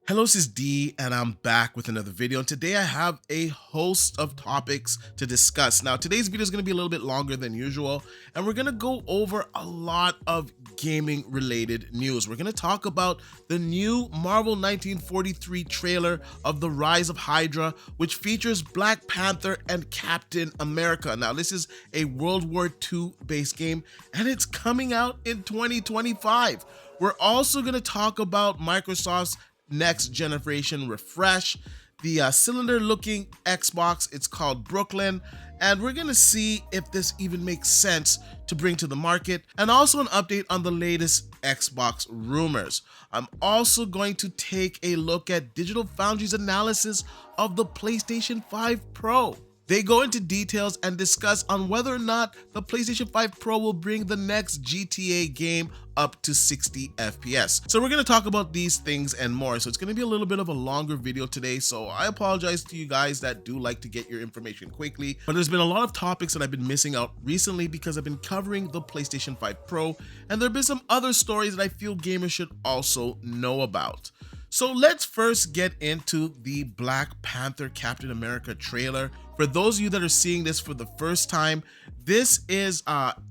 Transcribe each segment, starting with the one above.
Hello, this is D, and I'm back with another video. And today I have a host of topics to discuss. Now, today's video is going to be a little bit longer than usual, and we're going to go over a lot of gaming related news. We're going to talk about the new Marvel 1943 trailer of The Rise of Hydra, which features Black Panther and Captain America. Now, this is a World War II based game, and it's coming out in 2025. We're also going to talk about Microsoft's next generation refresh, the cylinder looking Xbox. It's called Brooklyn, and we're gonna see if this even makes sense to bring to the market, and also an update on the latest Xbox rumors. I'm also going to take a look at Digital Foundry's analysis of the PlayStation 5 Pro. They go into details and discuss on whether or not the PlayStation 5 Pro will bring the next GTA game up to 60 FPS. So we're going to talk about these things and more. So it's going to be a little bit of a longer video today. So I apologize to you guys that do like to get your information quickly, but there's been a lot of topics that I've been missing out recently because I've been covering the PlayStation 5 Pro, and there have been some other stories that I feel gamers should also know about. So let's first get into the Black Panther Captain America trailer. For those of you that are seeing this for the first time, this is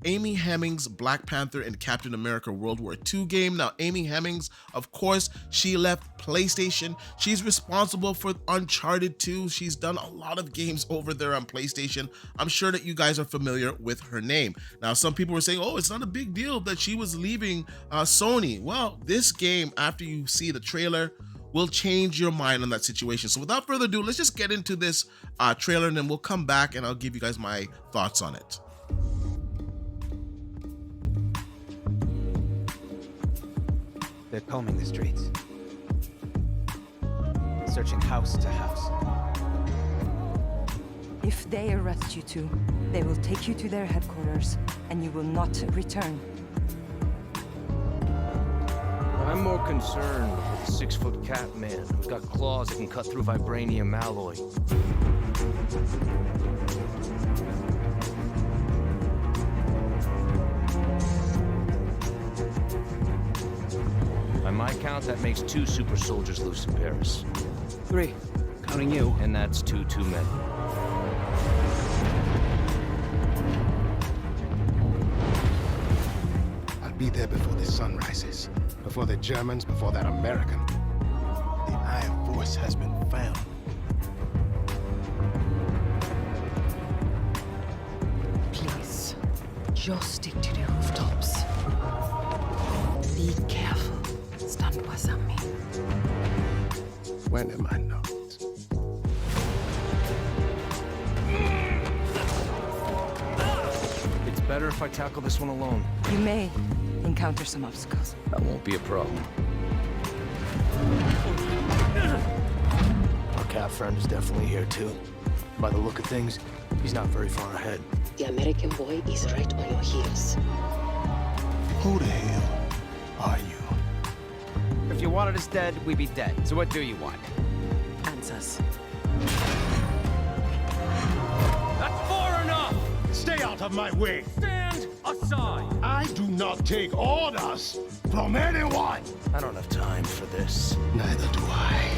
Amy Hemmings' Black Panther and Captain America World War II game. Now, Amy Hemmings, of course, she left PlayStation. She's responsible for Uncharted 2. She's done a lot of games over there on PlayStation. I'm sure that you guys are familiar with her name. Now, some people were saying, oh, it's not a big deal that she was leaving Sony. Well, this game, after you see the trailer, will change your mind on that situation. So without further ado, let's just get into this trailer, and then we'll come back and I'll give you guys my thoughts on it. They're combing the streets, searching house to house. If they arrest you two, they will take you to their headquarters, and you will not return. I'm more concerned with the 6-foot cat man who's got claws that can cut through vibranium alloy. By my count, that makes 2 super soldiers loose in Paris. 3, counting you. And that's 2 too many. I'll be there before the sun rises. Before the Germans, before that American. The Iron Force has been found. Please, just stick to the rooftops. Be careful. Stand by me. When am I not? It's better if I tackle this one alone. You may encounter some obstacles. That won't be a problem. Our cat friend is definitely here too. By the look of things, he's not very far ahead. The American boy is right on your heels. Who the hell are you? If you wanted us dead, we'd be dead. So what do you want? Answers. That's far enough! Stay out of my way! Stand aside! I do not take orders from anyone! I don't have time for this. Neither do I.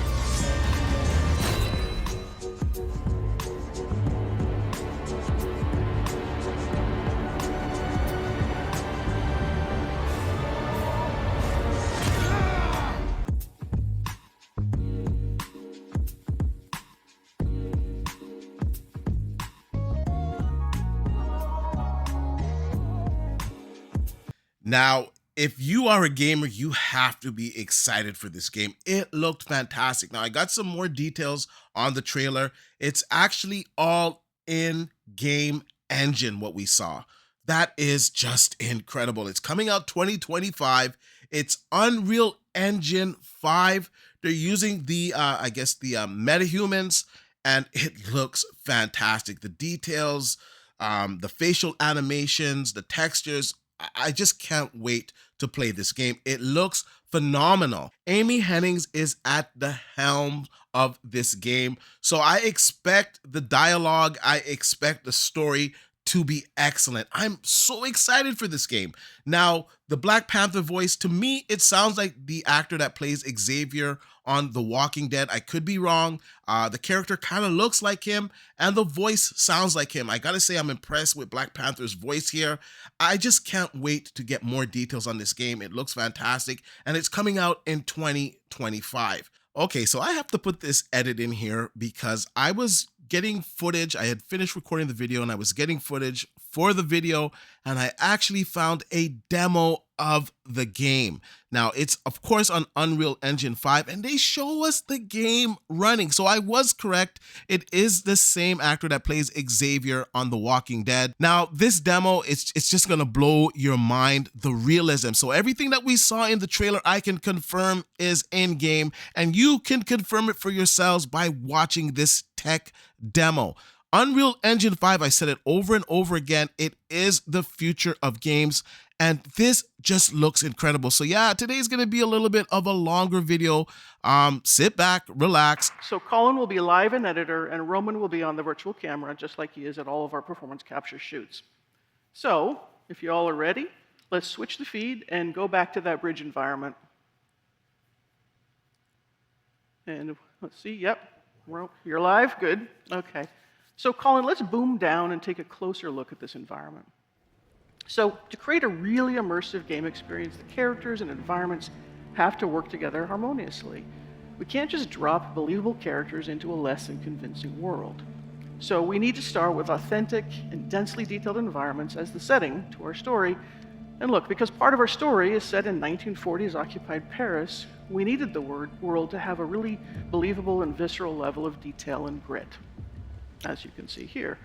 Now, if you are a gamer, you have to be excited for this game. It looked fantastic. Now, I got some more details on the trailer. It's actually all in-game engine, what we saw. That is just incredible. It's coming out 2025. It's Unreal Engine 5. They're using the, metahumans, and it looks fantastic. The details, the facial animations, the textures, I just can't wait to play this game. It looks phenomenal. Amy Hennings is at the helm of this game, so I expect the dialogue, I expect the story to be excellent. I'm so excited for this game. Now, the Black Panther voice, to me, it sounds like the actor that plays Xavier on The Walking Dead. I could be wrong. The character kind of looks like him, and the voice sounds like him. I gotta say, I'm impressed with Black Panther's voice here. I just can't wait to get more details on this game. It looks fantastic, and it's coming out in 2025. Okay, so I have to put this edit in here because I was getting footage. I had finished recording the video and I was getting footage for the video, and I actually found a demo of the game. Now, it's of course on Unreal Engine 5, and they show us the game running. So I was correct. It is the same actor that plays Xavier on The Walking Dead. Now, this demo, it's just gonna blow your mind, the realism. So everything that we saw in the trailer, I can confirm is in-game, and you can confirm it for yourselves by watching this tech demo. Unreal Engine 5, I said it over and over again, it is the future of games, and this just looks incredible. So yeah, today's gonna be a little bit of a longer video. Sit back, relax. So Colin will be live in editor, and Roman will be on the virtual camera, just like he is at all of our performance capture shoots. So, if you all are ready, let's switch the feed and go back to that bridge environment. And let's see, yep, you're live, good, okay. So Colin, let's boom down and take a closer look at this environment. So to create a really immersive game experience, the characters and environments have to work together harmoniously. We can't just drop believable characters into a less than convincing world. So we need to start with authentic and densely detailed environments as the setting to our story. And look, because part of our story is set in 1940s occupied Paris, we needed the world to have a really believable and visceral level of detail and grit, as you can see here.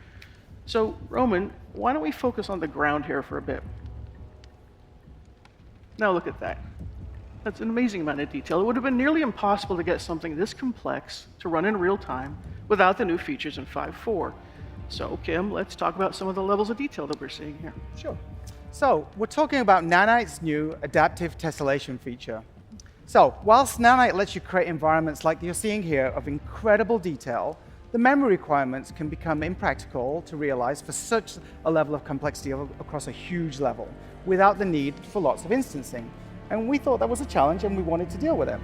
So, Roman, why don't we focus on the ground here for a bit? Now look at that. That's an amazing amount of detail. It would have been nearly impossible to get something this complex to run in real time without the new features in 5.4. So, Kim, let's talk about some of the levels of detail that we're seeing here. Sure. So, we're talking about Nanite's new adaptive tessellation feature. So, whilst Nanite lets you create environments like you're seeing here of incredible detail, the memory requirements can become impractical to realize for such a level of complexity across a huge level, without the need for lots of instancing. And we thought that was a challenge, and we wanted to deal with it.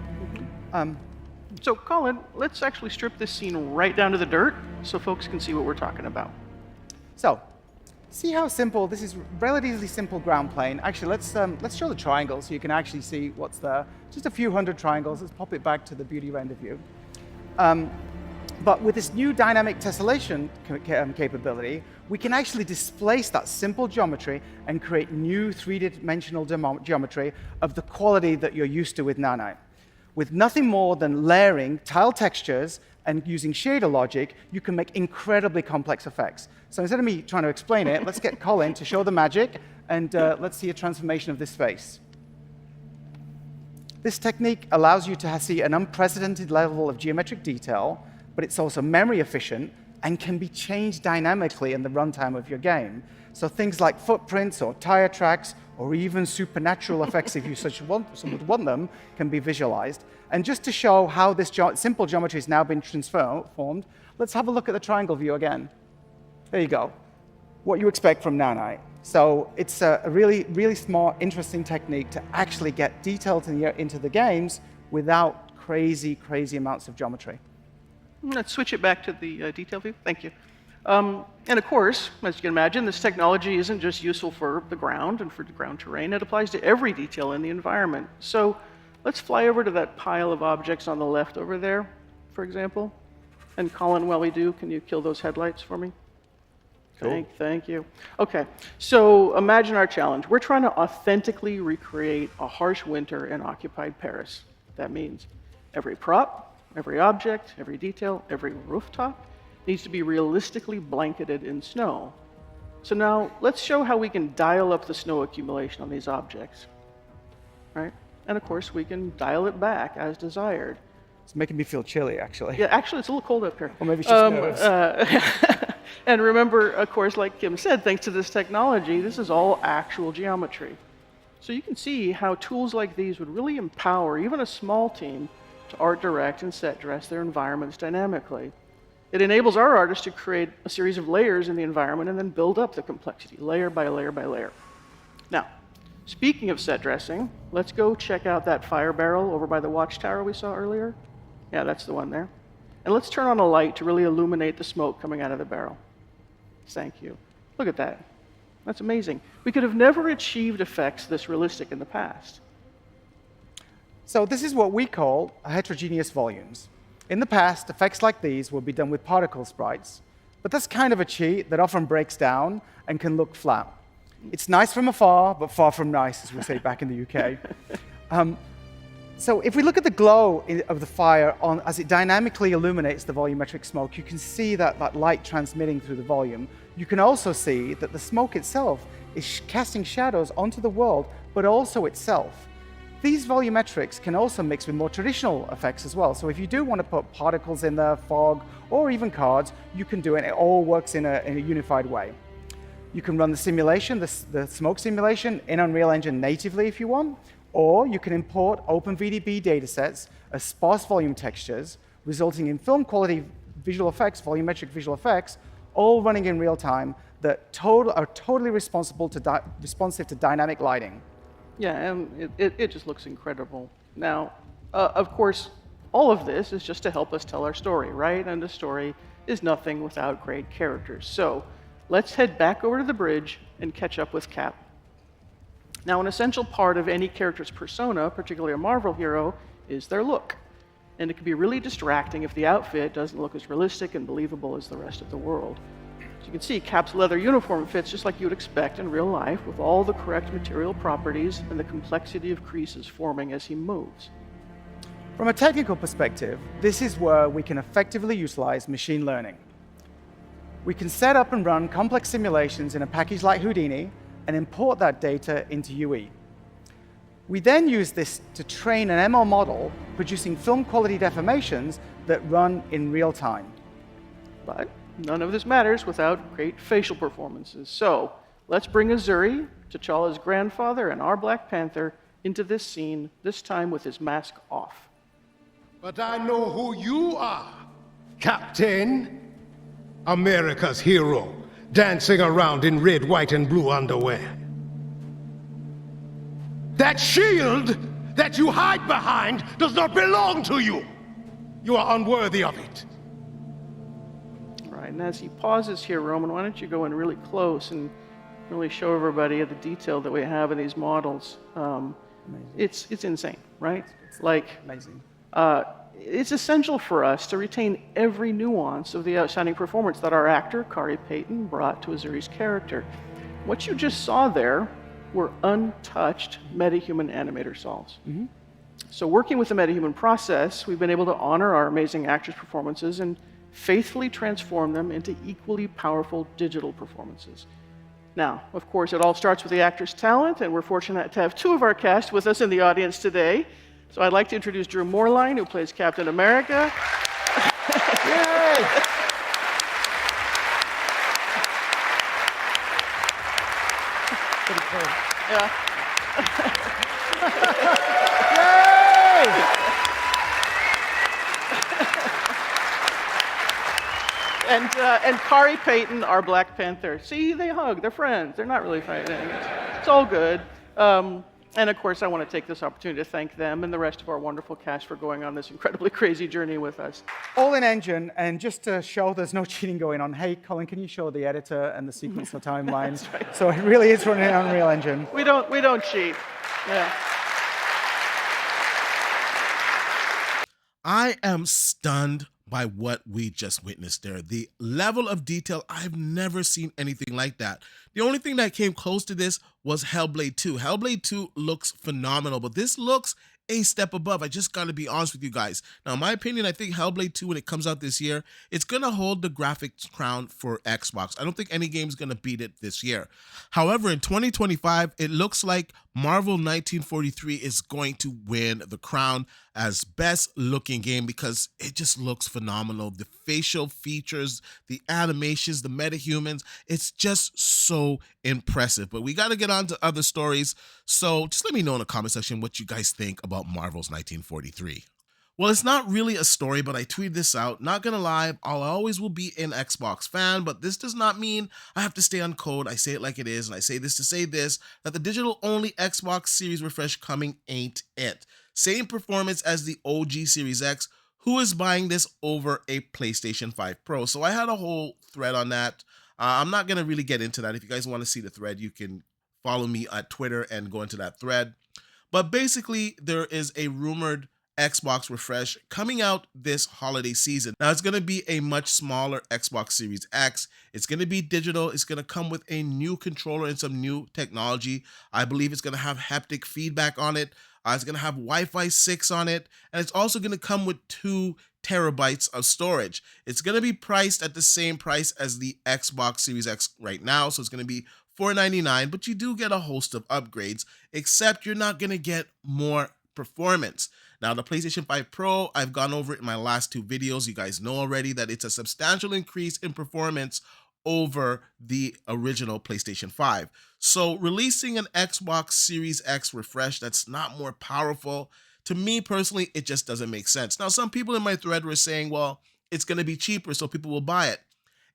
So, Colin, let's actually strip this scene right down to the dirt so folks can see what we're talking about. So, see how simple this is? Relatively simple ground plane. Actually, let's show the triangle so you can actually see what's there. Just a few hundred triangles. Let's pop it back to the beauty render view. But with this new dynamic tessellation capability, we can actually displace that simple geometry and create new three-dimensional geometry of the quality that you're used to with Nanite. With nothing more than layering tile textures and using shader logic, you can make incredibly complex effects. So instead of me trying to explain it, let's get Colin to show the magic, and let's see a transformation of this face. This technique allows you to see an unprecedented level of geometric detail, but it's also memory efficient and can be changed dynamically in the runtime of your game. So things like footprints or tire tracks or even supernatural effects, if you would want them, can be visualized. And just to show how this simple geometry has now been transformed, let's have a look at the triangle view again. There you go. What you expect from Nanite. So it's a really, really smart, interesting technique to actually get detail into the games without crazy, crazy amounts of geometry. Let's switch it back to the detail view. Thank you. And of course, as you can imagine, this technology isn't just useful for the ground and for the ground terrain. It applies to every detail in the environment. So let's fly over to that pile of objects on the left over there, for example. And Colin, while we do, can you kill those headlights for me? Cool. Thank you. OK, so imagine our challenge. We're trying to authentically recreate a harsh winter in occupied Paris. That means every prop, every object, every detail, every rooftop needs to be realistically blanketed in snow. So now let's show how we can dial up the snow accumulation on these objects, right? And of course, we can dial it back as desired. It's making me feel chilly, actually. Yeah, actually, it's a little cold up here. Or maybe it's just nerves. And remember, of course, like Kim said, thanks to this technology, this is all actual geometry. So you can see how tools like these would really empower even a small team to art direct and set dress their environments dynamically. It enables our artists to create a series of layers in the environment and then build up the complexity, layer by layer by layer. Now, speaking of set dressing, let's go check out that fire barrel over by the watchtower we saw earlier. Yeah, that's the one there. And let's turn on a light to really illuminate the smoke coming out of the barrel. Thank you. Look at that. That's amazing. We could have never achieved effects this realistic in the past. So this is what we call heterogeneous volumes. In the past, effects like these would be done with particle sprites, but that's kind of a cheat that often breaks down and can look flat. It's nice from afar, but far from nice, as we say back in the UK. So if we look at the glow of the fire as it dynamically illuminates the volumetric smoke, you can see that light transmitting through the volume. You can also see that the smoke itself is casting shadows onto the world, but also itself. These volumetrics can also mix with more traditional effects as well. So if you do want to put particles in there, fog, or even cards, you can do it. It all works in a unified way. You can run the simulation, the smoke simulation, in Unreal Engine natively if you want, or you can import OpenVDB datasets as sparse volume textures, resulting in film quality visual effects, volumetric visual effects, all running in real time that are totally responsive to dynamic lighting. Yeah, and it just looks incredible. Now, of course, all of this is just to help us tell our story, right? And the story is nothing without great characters. So let's head back over to the bridge and catch up with Cap. Now, an essential part of any character's persona, particularly a Marvel hero, is their look. And it can be really distracting if the outfit doesn't look as realistic and believable as the rest of the world. So you can see Cap's leather uniform fits just like you would expect in real life, with all the correct material properties and the complexity of creases forming as he moves. From a technical perspective, this is where we can effectively utilize machine learning. We can set up and run complex simulations in a package like Houdini and import that data into UE. We then use this to train an ML model, producing film quality deformations that run in real time. But none of this matters without great facial performances. So let's bring Azuri, T'Challa's grandfather and our Black Panther, into this scene, this time with his mask off. But I know who you are, Captain. America's hero, dancing around in red, white, and blue underwear. That shield that you hide behind does not belong to you. You are unworthy of it. All right, and as he pauses here, Roman, why don't you go in really close and really show everybody the detail that we have in these models. It's insane, right? Like, Amazing. It's essential for us to retain every nuance of the outstanding performance that our actor, Kari Payton, brought to Azuri's character. What you just saw there were untouched metahuman animator solves. Mm-hmm. So working with the metahuman process, we've been able to honor our amazing actors' performances and faithfully transform them into equally powerful digital performances. Now, of course, it all starts with the actor's talent, and we're fortunate to have two of our cast with us in the audience today. So I'd like to introduce Drew Moorline, who plays Captain America. Yay! Pretty cool. Yeah. Yay! And Kari Payton, our Black Panther. See, they hug. They're friends. They're not really fighting. It's all good. And of course, I want to take this opportunity to thank them and the rest of our wonderful cast for going on this incredibly crazy journey with us. All in engine, and just to show there's no cheating going on, hey, Colin, can you show the editor and the sequencer timeline? Right. So it really is running on Unreal Engine. We don't cheat. Yeah. I am stunned by what we just witnessed there. The level of detail, I've never seen anything like that. The only thing that came close to this was Hellblade 2. Hellblade 2 looks phenomenal, but this looks a step above. I just gotta be honest with you guys. Now, in my opinion, I think Hellblade 2, when it comes out this year, it's gonna hold the graphics crown for Xbox. I don't think any game's gonna beat it this year. However, in 2025, it looks like Marvel 1943 is going to win the crown as best looking game because it just looks phenomenal. The facial features, the animations, the metahumans, it's just so impressive. But we got to get on to other stories. So just let me know in the comment section what you guys think about Marvel's 1943. Well, it's not really a story, but I tweeted this out. Not gonna lie, I always will be an Xbox fan, but this does not mean I have to stay on code. I say it like it is, and I say this to say this, that the digital-only Xbox Series refresh coming ain't it. Same performance as the OG Series X. Who is buying this over a PlayStation 5 Pro? So I had a whole thread on that. I'm not gonna really get into that. If you guys want to see the thread, you can follow me at Twitter and go into that thread. But basically, there is a rumored Xbox refresh coming out this holiday season. Now, it's going to be a much smaller Xbox Series X. It's going to be digital. It's going to come with a new controller and some new technology. I believe it's going to have haptic feedback on it. It's going to have Wi-Fi 6 on it. And it's also going to come with 2 terabytes of storage. It's going to be priced at the same price as the Xbox Series X right now. So it's going to be $499, but you do get a host of upgrades, except you're not going to get more performance. Now, the PlayStation 5 Pro, I've gone over it in my last 2 videos. You guys know already that it's a substantial increase in performance over the original PlayStation 5. So releasing an Xbox Series X refresh that's not more powerful, to me personally, it just doesn't make sense. Now, some people in my thread were saying, well, it's going to be cheaper, so people will buy it.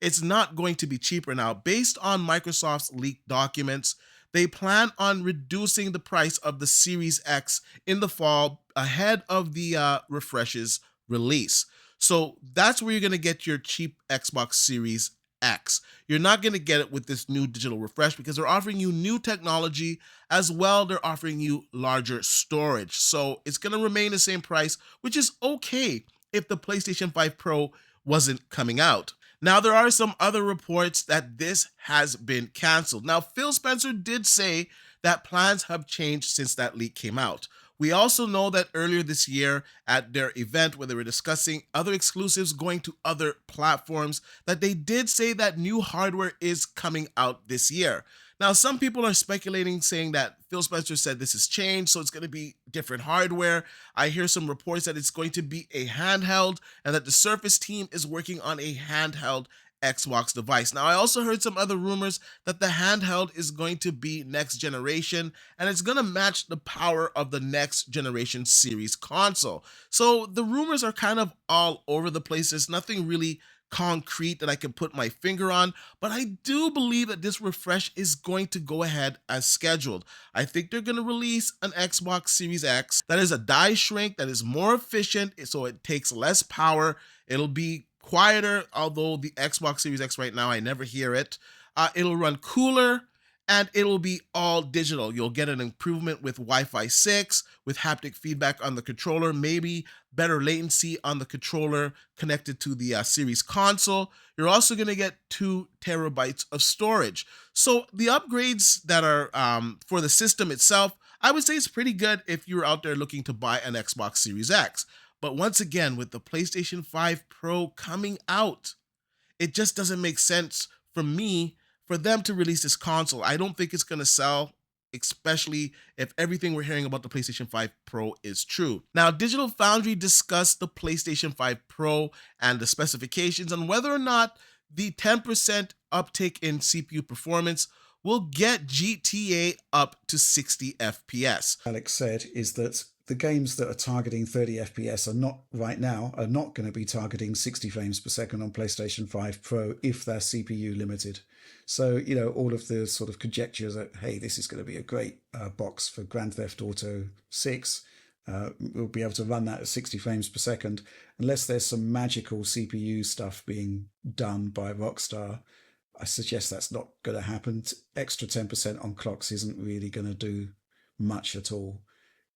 It's not going to be cheaper. Now, based on Microsoft's leaked documents, they plan on reducing the price of the Series X in the fall ahead of the refresh's release. So that's where you're going to get your cheap Xbox Series X. You're not going to get it with this new digital refresh because they're offering you new technology as well. They're offering you larger storage. So it's going to remain the same price, which is okay if the PlayStation 5 Pro wasn't coming out. Now, there are some other reports that this has been canceled. Now, Phil Spencer did say that plans have changed since that leak came out. We also know that earlier this year at their event where they were discussing other exclusives going to other platforms, that they did say that new hardware is coming out this year. Now, some people are speculating, saying that Phil Spencer said this has changed, so it's going to be different hardware. I hear some reports that it's going to be a handheld and that the Surface team is working on a handheld Xbox device. Now, I also heard some other rumors that the handheld is going to be next generation and it's going to match the power of the next generation series console. So the rumors are kind of all over the place. There's nothing really concrete that I can put my finger on, but I do believe that this refresh is going to go ahead as scheduled. I think they're going to release an Xbox Series X that is a die shrink, that is more efficient, so it takes less power. It'll be quieter, although the Xbox Series X right now, I never hear it. It'll run cooler, and it'll be all digital. You'll get an improvement with Wi-Fi 6, with haptic feedback on the controller, maybe better latency on the controller connected to the series console. You're also going to get 2 terabytes of storage. So the upgrades that are for the system itself, I would say it's pretty good if you're out there looking to buy an Xbox Series X. But once again, with the PlayStation 5 Pro coming out, it just doesn't make sense for me for them to release this console. I don't think it's going to sell, especially if everything we're hearing about the PlayStation 5 Pro is true. Now, Digital Foundry discussed the PlayStation 5 Pro and the specifications and whether or not the 10% uptick in CPU performance will get GTA up to 60 FPS. Alex said is that the games that are targeting 30 FPS are not going to be targeting 60 frames per second on PlayStation 5 Pro if they're CPU limited. So, you know, all of the sort of conjectures that, hey, this is going to be a great box for Grand Theft Auto 6, we'll be able to run that at 60 frames per second, unless there's some magical CPU stuff being done by Rockstar. I suggest that's not going to happen. Extra 10% on clocks isn't really going to do much at all.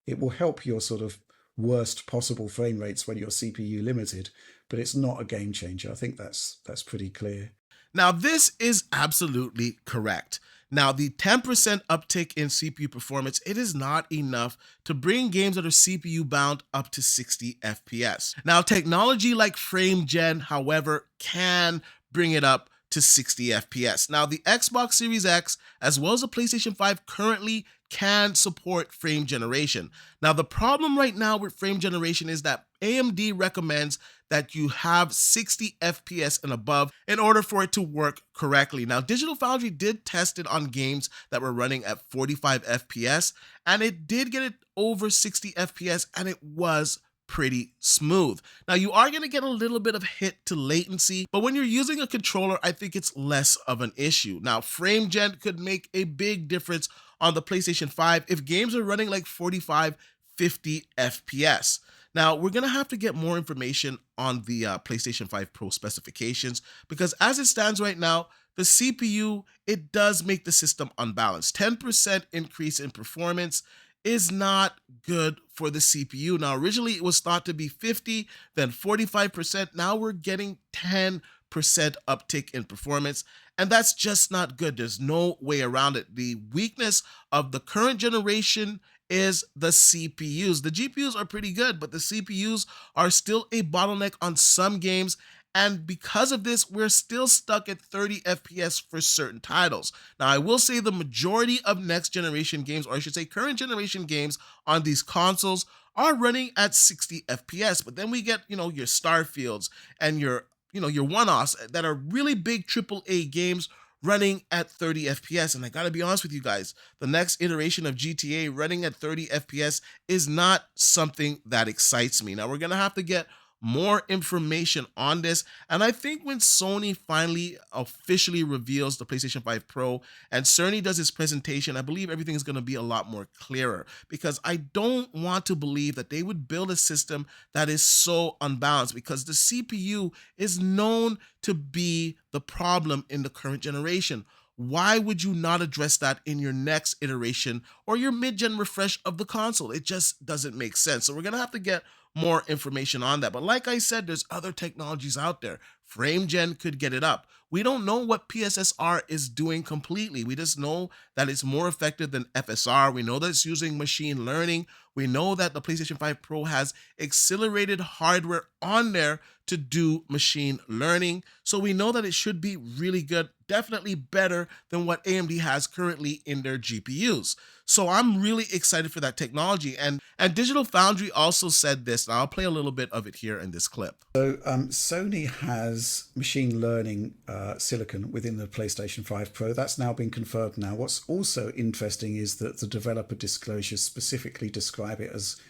It will help your sort of worst possible frame rates when you're CPU limited, but it's not a game changer. I think that's pretty clear. Now, this is absolutely correct. Now, the 10% uptick in CPU performance, it is not enough to bring games that are CPU bound up to 60 FPS. Now, technology like Frame Gen, however, can bring it up to 60 FPS. Now, the Xbox Series X, as well as the PlayStation 5, currently can support frame generation. Now, the problem right now with frame generation is that AMD recommends that you have 60 FPS and above in order for it to work correctly. Now, Digital Foundry did test it on games that were running at 45 FPS, and it did get it over 60 FPS, and it was pretty smooth. Now, you are going to get a little bit of hit to latency, but when you're using a controller, I think it's less of an issue. Now, frame gen could make a big difference on the PlayStation 5 if games are running like 45, 50 FPS. Now, we're going to have to get more information on the PlayStation 5 Pro specifications because as it stands right now, the CPU, it does make the system unbalanced. 10% increase in performance is not good for the CPU. Now, originally it was thought to be 50, then 45%. Now we're getting 10% uptick in performance, and that's just not good. There's no way around it. The weakness of the current generation is the CPUs. The GPUs are pretty good, but the CPUs are still a bottleneck on some games. And because of this, we're still stuck at 30 FPS for certain titles. Now, I will say the majority of next generation games, or I should say current generation games on these consoles are running at 60 FPS. But then we get, your Starfields and your one-offs that are really big AAA games running at 30 FPS. And I gotta be honest with you guys, the next iteration of GTA running at 30 FPS is not something that excites me. Now, we're gonna have to get more information on this. And I think when Sony finally officially reveals the PlayStation 5 Pro and Cerny does his presentation, I believe everything is going to be a lot more clearer because I don't want to believe that they would build a system that is so unbalanced because the CPU is known to be the problem in the current generation. Why would you not address that in your next iteration or your mid-gen refresh of the console? It just doesn't make sense. So we're going to have to get more information on that. But like I said, there's other technologies out there. Frame gen could get it up. We don't know what PSSR is doing completely. We just know that it's more effective than FSR. We know that it's using machine learning. We know that the PlayStation 5 Pro has accelerated hardware on there to do machine learning. So we know that it should be really good, definitely better than what AMD has currently in their GPUs. So I'm really excited for that technology. And Digital Foundry also said this, and I'll play a little bit of it here in this clip. So Sony has machine learning silicon within the PlayStation 5 Pro. That's now been confirmed now. What's also interesting is that the developer disclosures specifically describe it as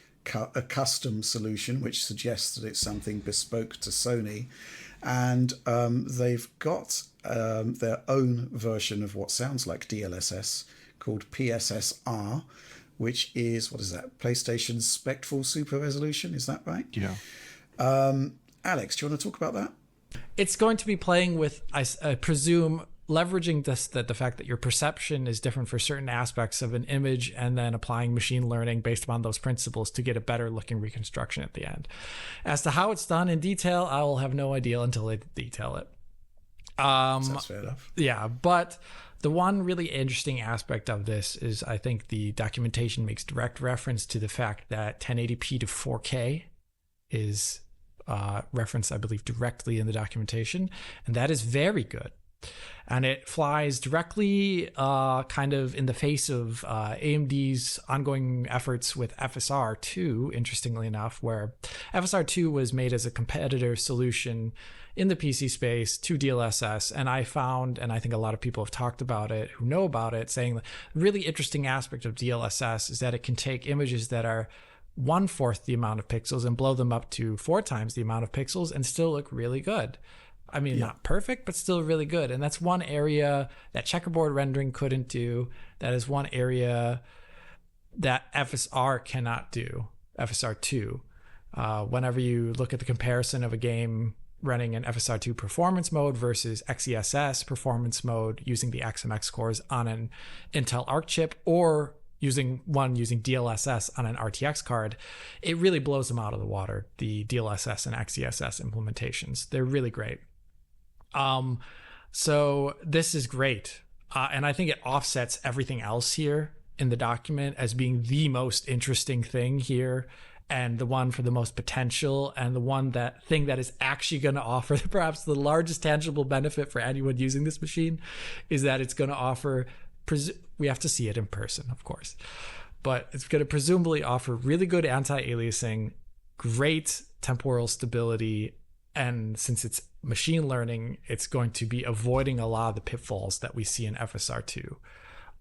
a custom solution, which suggests that it's something bespoke to Sony. And they've got their own version of what sounds like DLSS called PSSR, which is, what is that? PlayStation Spectral Super Resolution, is that right? Yeah. Alex, do you want to talk about that? It's going to be playing with, I presume, leveraging the fact that your perception is different for certain aspects of an image and then applying machine learning based upon those principles to get a better looking reconstruction at the end. As to how it's done in detail, I will have no idea until they detail it. Sounds fair enough. Yeah, but the one really interesting aspect of this is I think the documentation makes direct reference to the fact that 1080p to 4K is referenced, I believe, directly in the documentation, and that is very good. And it flies directly kind of in the face of AMD's ongoing efforts with FSR2, interestingly enough, where FSR2 was made as a competitor solution in the PC space to DLSS. And I found, and I think a lot of people have talked about it who know about it, saying the really interesting aspect of DLSS is that it can take images that are 1/4 the amount of pixels and blow them up to 4 times the amount of pixels and still look really good. I mean, not perfect, but still really good. And that's one area that checkerboard rendering couldn't do. That is one area that FSR cannot do, FSR2. Whenever you look at the comparison of a game running in FSR2 performance mode versus XeSS performance mode using the XMX cores on an Intel Arc chip or using DLSS on an RTX card, it really blows them out of the water, the DLSS and XeSS implementations. They're really great. So this is great. And I think it offsets everything else here in the document as being the most interesting thing here and the one for the most potential and the thing that is actually going to offer perhaps the largest tangible benefit for anyone using this machine is that it's going to offer, we have to see it in person, of course, but it's going to presumably offer really good anti-aliasing, great temporal stability, and since it's machine learning, it's going to be avoiding a lot of the pitfalls that we see in FSR2.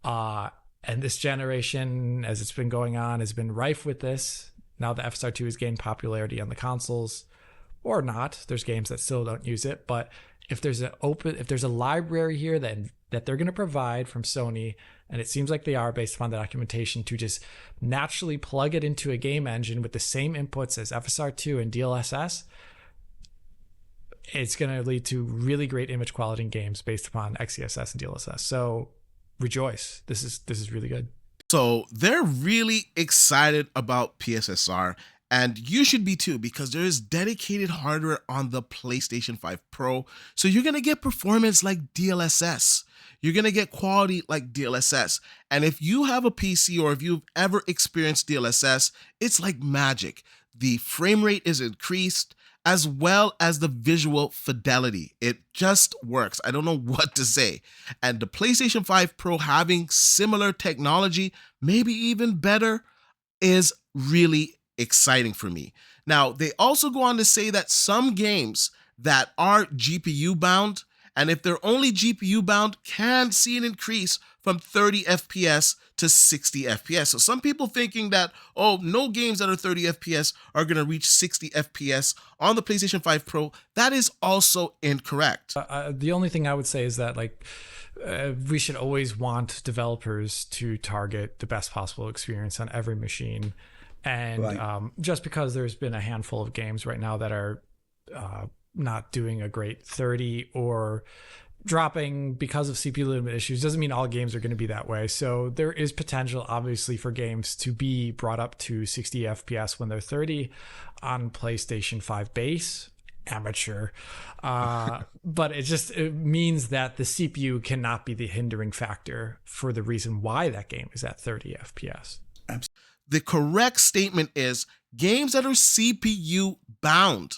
And this generation, as it's been going on, has been rife with this. now that FSR2 has gained popularity on the consoles, or not. There's games that still don't use it, but if there's a library here that they're going to provide from Sony, and it seems like they are based upon the documentation, to just naturally plug it into a game engine with the same inputs as FSR2 and DLSS, it's going to lead to really great image quality in games based upon XeSS and DLSS. So rejoice. This is really good. So they're really excited about PSSR, and you should be too, because there is dedicated hardware on the PlayStation 5 Pro. So you're going to get performance like DLSS. You're going to get quality like DLSS. And if you have a PC or if you've ever experienced DLSS, it's like magic. The frame rate is increased, as well as the visual fidelity. It just works. I don't know what to say. And the PlayStation 5 Pro having similar technology, maybe even better, is really exciting for me. Now, they also go on to say that some games that are GPU bound, and if they're only GPU bound, can see an increase from 30 FPS to 60 FPS. So some people thinking that, oh, no games that are 30 FPS are going to reach 60 FPS on the PlayStation 5 Pro. That is also incorrect. The only thing I would say is that we should always want developers to target the best possible experience on every machine. And right. Just because there's been a handful of games right now that are not doing a great 30 or dropping because of CPU limit issues doesn't mean all games are going to be that way. So there is potential, obviously, for games to be brought up to 60 FPS when they're 30 on PlayStation 5 base. Amateur. But it means that the CPU cannot be the hindering factor for the reason why that game is at 30 FPS. The correct statement is games that are CPU bound.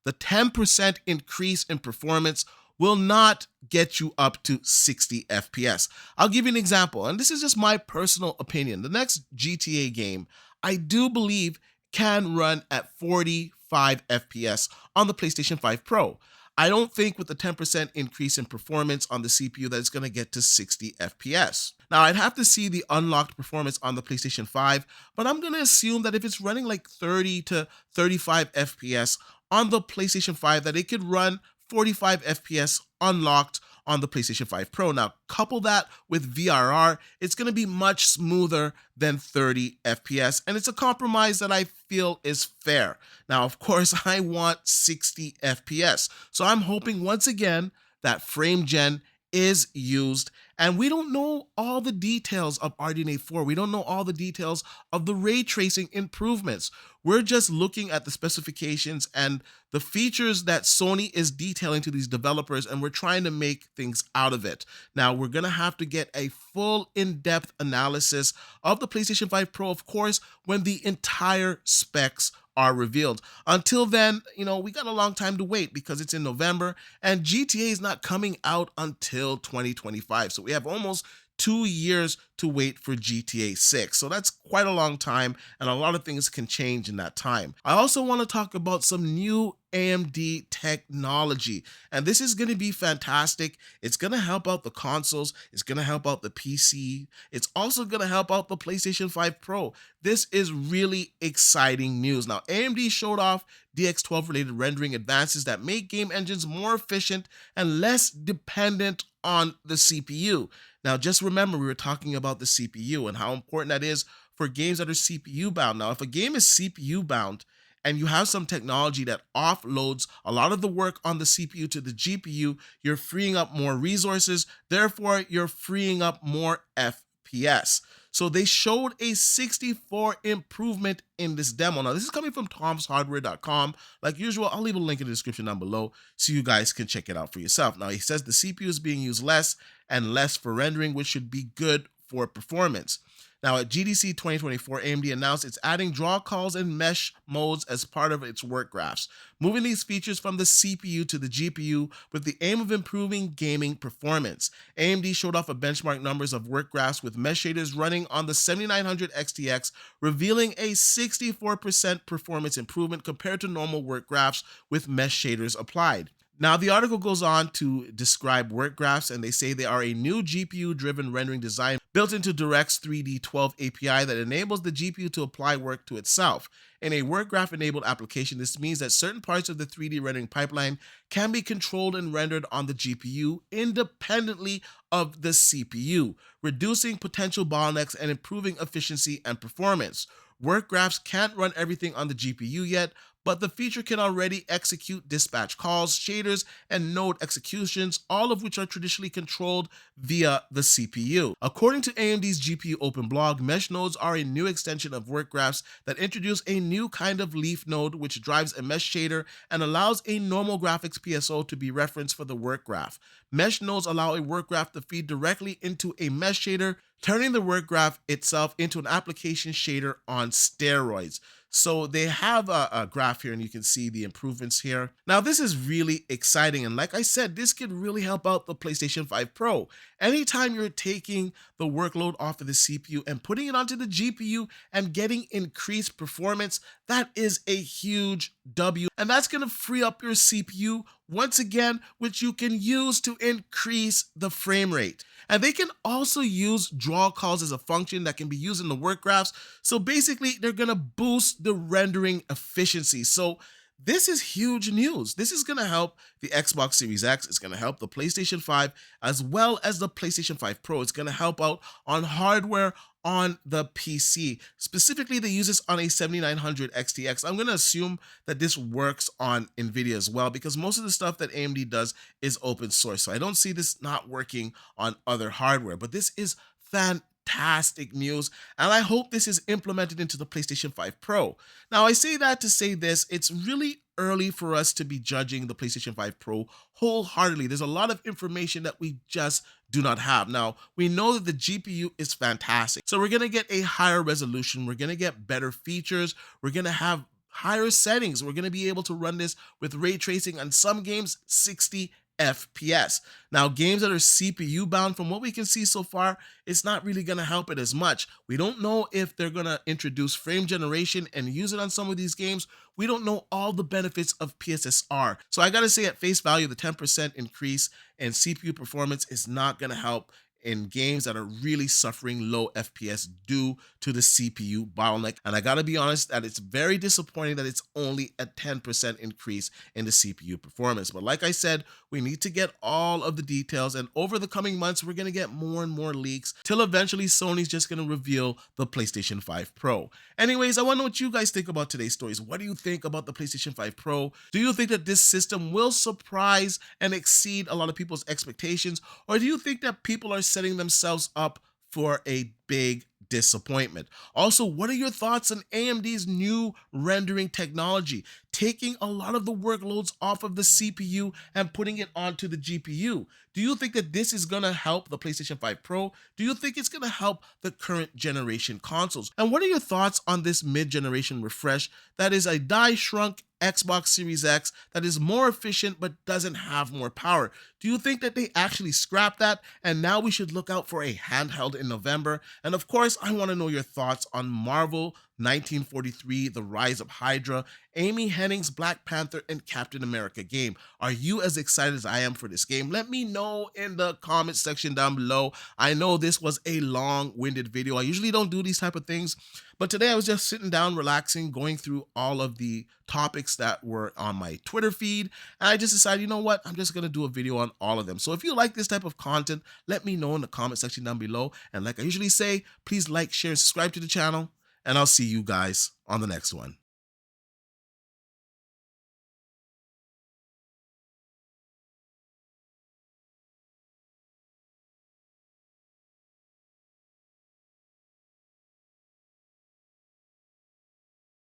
The 10% increase in performance will not get you up to 60 FPS. I'll give you an example, and this is just my personal opinion. The next GTA game, I do believe, can run at 45 FPS on the PlayStation 5 Pro. I don't think with the 10% increase in performance on the CPU that it's going to get to 60 FPS. Now, I'd have to see the unlocked performance on the PlayStation 5, but I'm going to assume that if it's running like 30 to 35 FPS on the PlayStation 5, that it could run 45 FPS unlocked on the PlayStation 5 Pro. Now, couple that with VRR, it's going to be much smoother than 30 FPS, and it's a compromise that I feel is fair. Now, of course, I want 60 FPS, so I'm hoping once again that frame gen is used, and we don't know all the details of RDNA 4. We don't know all the details of the ray tracing improvements. We're just looking at the specifications and the features that Sony is detailing to these developers, and we're trying to make things out of it. Now, we're going to have to get a full in-depth analysis of the PlayStation 5 Pro, of course, when the entire specs are revealed. Until then, we got a long time to wait because it's in November and GTA is not coming out until 2025. So we have almost 2 years to wait for GTA 6. So that's quite a long time, and a lot of things can change in that time. I also want to talk about some new AMD technology, and this is going to be fantastic. It's going to help out the consoles. It's going to help out the PC. It's also going to help out the PlayStation 5 Pro. This is really exciting news. Now, AMD showed off DX12 related rendering advances that make game engines more efficient and less dependent on the CPU. Now, just remember, we were talking about the CPU and how important that is for games that are CPU bound. Now, if a game is CPU bound and you have some technology that offloads a lot of the work on the CPU to the GPU, you're freeing up more resources. Therefore, you're freeing up more FPS. So they showed a 64 improvement in this demo. Now, this is coming from tomshardware.com. Like usual, I'll leave a link in the description down below so you guys can check it out for yourself. Now, he says the CPU is being used less and less for rendering, which should be good for performance. Now, at GDC 2024, AMD announced it's adding draw calls and mesh modes as part of its work graphs, moving these features from the CPU to the GPU with the aim of improving gaming performance. AMD showed off a benchmark numbers of work graphs with mesh shaders running on the 7900 XTX, revealing a 64% performance improvement compared to normal work graphs with mesh shaders applied. Now, the article goes on to describe work graphs, and they say they are a new GPU-driven rendering design built into Direct's 3D 12 API that enables the GPU to apply work to itself. In a work graph-enabled application, this means that certain parts of the 3D rendering pipeline can be controlled and rendered on the GPU independently of the CPU, reducing potential bottlenecks and improving efficiency and performance. Work graphs can't run everything on the GPU yet, but the feature can already execute dispatch calls, shaders, and node executions, all of which are traditionally controlled via the CPU. According to AMD's GPU Open blog, mesh nodes are a new extension of work graphs that introduce a new kind of leaf node which drives a mesh shader and allows a normal graphics PSO to be referenced for the work graph. Mesh nodes allow a work graph to feed directly into a mesh shader, turning the work graph itself into an application shader on steroids. So they have a graph here, and you can see the improvements here. Now, this is really exciting, and like I said, this could really help out the PlayStation 5 Pro. Anytime you're taking the workload off of the CPU and putting it onto the GPU and getting increased performance, that is a huge W, and that's going to free up your CPU once again, which you can use to increase the frame rate. And they can also use draw calls as a function that can be used in the work graphs. So basically, they're going to boost the rendering efficiency. So this is huge news. This is going to help the Xbox Series X. It's going to help the PlayStation 5 as well as the PlayStation 5 Pro. It's going to help out on hardware on the PC. Specifically, they use this on a 7900 XTX. I'm going to assume that this works on NVIDIA as well, because most of the stuff that AMD does is open source. So I don't see this not working on other hardware, but this is fantastic news, and I hope this is implemented into the PlayStation 5 Pro. Now, I say that to say this, it's really early for us to be judging the PlayStation 5 Pro wholeheartedly. There's a lot of information that we just do not have. Now, we know that the GPU is fantastic, so we're going to get a higher resolution, we're going to get better features, we're going to have higher settings, we're going to be able to run this with ray tracing on some games 60 FPS. Now, games that are CPU bound, from what we can see so far, it's not really going to help it as much. We don't know if they're going to introduce frame generation and use it on some of these games. We don't know all the benefits of PSSR. So I got to say, at face value, the 10% increase in CPU performance is not going to help in games that are really suffering low FPS due to the CPU bottleneck. And I gotta be honest that it's very disappointing that it's only a 10% increase in the CPU performance. But like I said, we need to get all of the details, and over the coming months, we're gonna get more and more leaks till eventually Sony's just gonna reveal the PlayStation 5 Pro. Anyways, I wanna know what you guys think about today's stories. What do you think about the PlayStation 5 Pro? Do you think that this system will surprise and exceed a lot of people's expectations? Or do you think that people are setting themselves up for a big disappointment? Also, what are your thoughts on AMD's new rendering technology, taking a lot of the workloads off of the CPU and putting it onto the GPU? Do you think that this is going to help the PlayStation 5 Pro? Do you think it's going to help the current generation consoles? And what are your thoughts on this mid-generation refresh that is a die-shrunk Xbox Series X that is more efficient but doesn't have more power? Do you think that they actually scrapped that and now we should look out for a handheld in November? And of course, I want to know your thoughts on Marvel 1943, The Rise of Hydra, Amy Hennig's Black Panther, and Captain America game. Are you as excited as I am for this game? Let me know in the comment section down below. I know this was a long-winded video. I usually don't do these type of things, but today I was just sitting down, relaxing, going through all of the topics that were on my Twitter feed, and I just decided, you know what, I'm just going to do a video on all of them. So if you like this type of content, let me know in the comment section down below. And like I usually say, please like, share, and subscribe to the channel, and I'll see you guys on the next one.